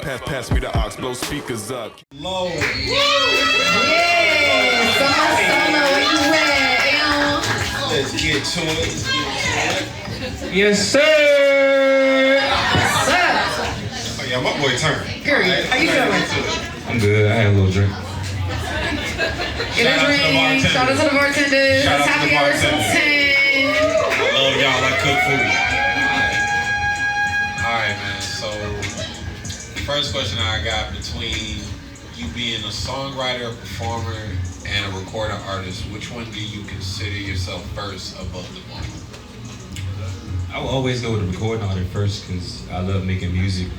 Pass me the AUX, blow speakers up. Low. Yeah, Solow, where you at? Let's get to it. Yes, sir. What's up? Oh yeah, my boy turned. Period. How you feeling? I'm good. I had a little drink. Get a drink. Shout out to the bartenders. Shout out to Happy the hour till bartenders. 10. I love y'all. I cook food. Alright, man. So, first question I got, between you being a songwriter, a performer, and a recording artist, which one do you consider yourself first above the one? I will always go with the recording artist first because I love making music.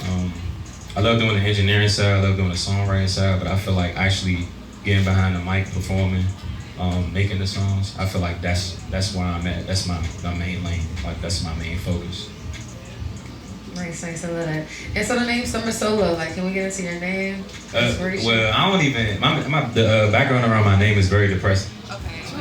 I love doing the engineering side, I love doing the songwriting side, but I feel like actually getting behind the mic, performing, making the songs, I feel like that's where I'm at. That's my main lane. Like that's my main focus. Nice, I love that. And so the name Summer Solow, like, can we get into your name? Well, I don't even, the background around my name is very depressing.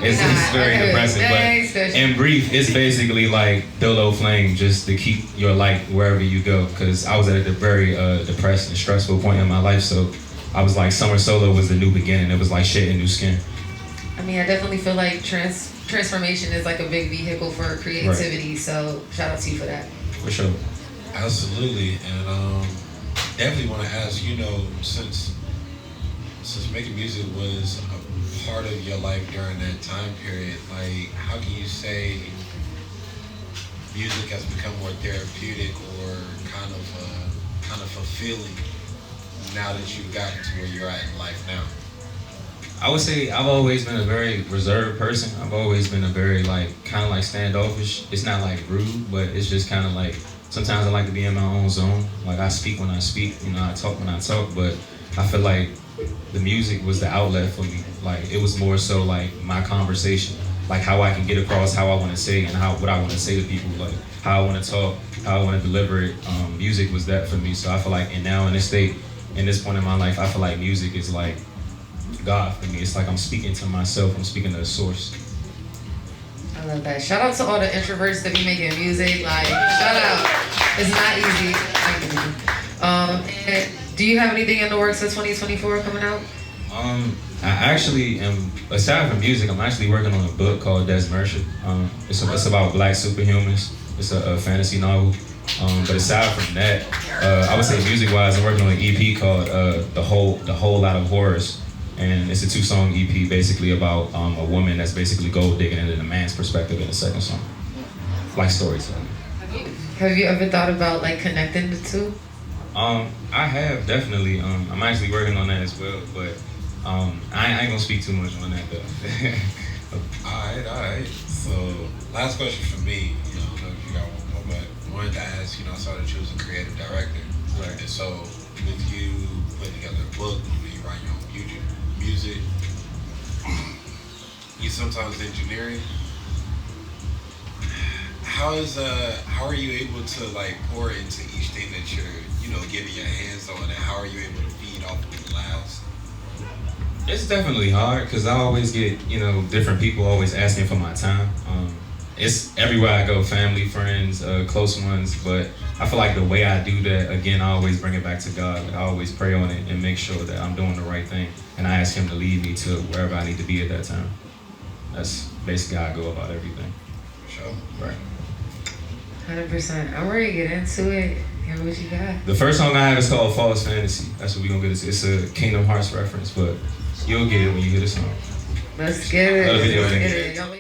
It's very depressing, but in brief, it's basically like Dolo Flame, just to keep your light wherever you go. Because I was at a very depressed and stressful point in my life, so I was like, Summer Solow was the new beginning. It was like shedding new skin. I mean, I definitely feel like transformation is like a big vehicle for creativity. Right. So shout out to you for that. For sure. Absolutely, and definitely want to ask, you know, since making music was a part of your life during that time period, like, how can you say music has become more therapeutic or kind of fulfilling now that you've gotten to where you're at in life now? I would say I've always been a very reserved person. I've always been a very kind of standoffish. It's not like rude, but it's just kind of like, sometimes I like to be in my own zone. Like I speak when I speak, you know, I talk when I talk, but I feel like the music was the outlet for me. Like it was more so like my conversation, like how I can get across how I want to say and what I want to say to people, like how I want to talk, how I want to deliver it. Music was that for me. So I feel like, and now in this state, in this point in my life, I feel like music is like God for me. It's like I'm speaking to myself. I'm speaking to the source. I love that. Shout out to all the introverts that be making music. Like, shout out. It's not easy. And do you have anything in the works for 2024 coming out? I actually am, aside from music, I'm actually working on a book called Desmership. It's about black superhumans. It's a fantasy novel. But aside from that, I would say music-wise, I'm working on an EP called The Whole Lot of Horrors. And it's a 2-song EP basically about a woman that's basically gold digging into the man's perspective in the second song. Like storytelling. Have you ever thought about like connecting the two? I have definitely. I'm actually working on that as well, but I ain't gonna speak too much on that though. Alright. So last question for me, you know, I don't know if you got one more, but I wanted to ask, you know, I started choosing creative director. Right. And so with you putting together a book, when you write your own music, you sometimes engineering. How are you able to like pour into each thing that you're, you know, getting your hands on, and how are you able to feed off of the last? It's definitely hard because I always get, you know, different people always asking for my time. It's everywhere I go, family, friends, close ones, but I feel like the way I do that, again, I always bring it back to God. Like I always pray on it and make sure that I'm doing the right thing, and I ask Him to lead me to wherever I need to be at that time. That's basically how I go about everything. Sure. Right. 100%. I'm ready to get into it. Hear what you got. The first song I have is called False Fantasy. That's what we're gonna get into. It's a Kingdom Hearts reference, but you'll get it when you hear the song. Let's get it. Let's get it. Let's get it.